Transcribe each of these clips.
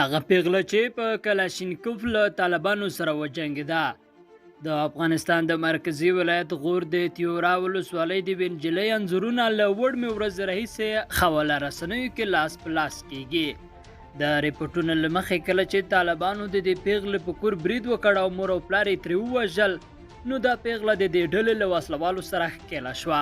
هغه پیغله چې په کلاشینکوف له طالبانو سره وجنګېده. د افغانستان د مرکزی ولایت غور د تیورا ولسوالۍ د بنجلۍ انځورونه له وړمې ورځې راهیسې خواله رسنیو کې لاس په لاس کیږي. د ریپورټونو له مخې کله چې طالبانو د دې پیغلې په کور برید وکړ او مور او پلار یې ترې ووژل، نو دا پیغله د دې ډلې له وسلوالو سره ښکېله شوه.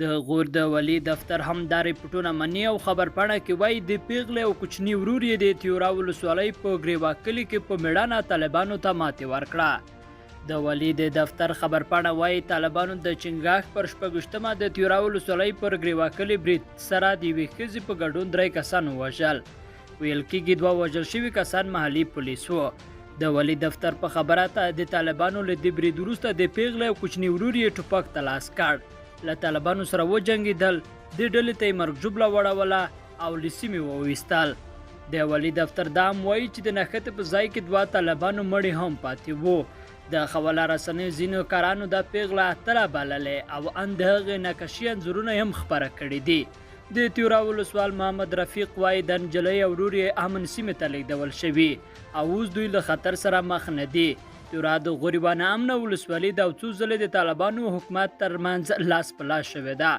د غور د والي دفتر هم دا ریپورټونه مني او خبرپاڼه کې وایي د پیغلې او کوچني ورور یې د تیورا ولسوالۍ په ګریوا کلي کې په میړانه طالبانو ته ماتې ورکړه. د والي د دفتر خبرپاڼه وایي طالبانو د چنګاښ پر 26مه د تیورا ولسوالۍ پر ګریوا کلي برید سره د یوې ښځې په ګډون 3 کسان ووژل. ویل کېږي 2 وژل شوي کسان محلي پولیس وو. د والي دفتر په خبره ته د طالبانو له دې برید وروسته د پیغلې او کوچني ورور یې ټوپک ته لاس کړ، له طالبانو سره وجنګېدل، دې ډلې ته یې مرګ ژوبله وړوله او له سیمې وویستل. د والي دفتر دا هم وایي چې د نښتې په ځای کې 2 طالبانو مړي هم پاتې وو. د حواله رسنیو ځینو کارانو دا پیغله اتله بللې او ان د هغې نقشي انځورونه هم خپاره کړي دي. د تیورا ولسوال محمد رفیق وایي د نجلۍ او ورور یې امن سیمې ته لیږدول شوي او اوس دوی له خطر سره مخ نه دي. تیورا د غریبانه امنه ولسوالي ده او څو ځلې د طالبانو حکومت ترمنځ لاس په لاس شوې ده.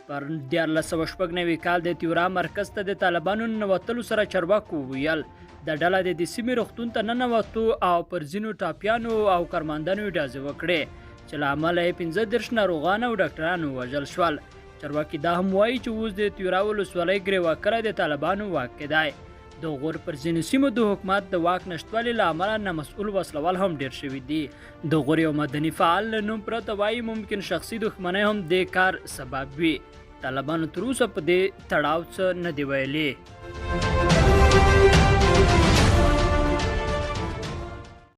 پر 1496 کال د تیورا مرکز ته د طالبانو ننوتلو سره چارواکو وویل د ډله د سیمې روغتون ته ننوتو او پر ځینو ټاپیانو او کارمندانو ډزې وکړې چې له امله یې 15 ناروغان او ډاکټران ووژل شول. چارواکي دا هم وایي چې اوس د تیورا ولسوالۍ ګریوا کلی د طالبانو واک کې دی. د غور پر ځینو سیمو د حکومت د واک نشتوالي له امله نامسؤل وسلوال هم ډیر شوي دي. د غور یو مدني فعال له نوم پرته وایي ممکن شخصي دښمنۍ هم د کار سبب وي. طالبانو تر اوسه په دې تړاو څه نه دي ویلي.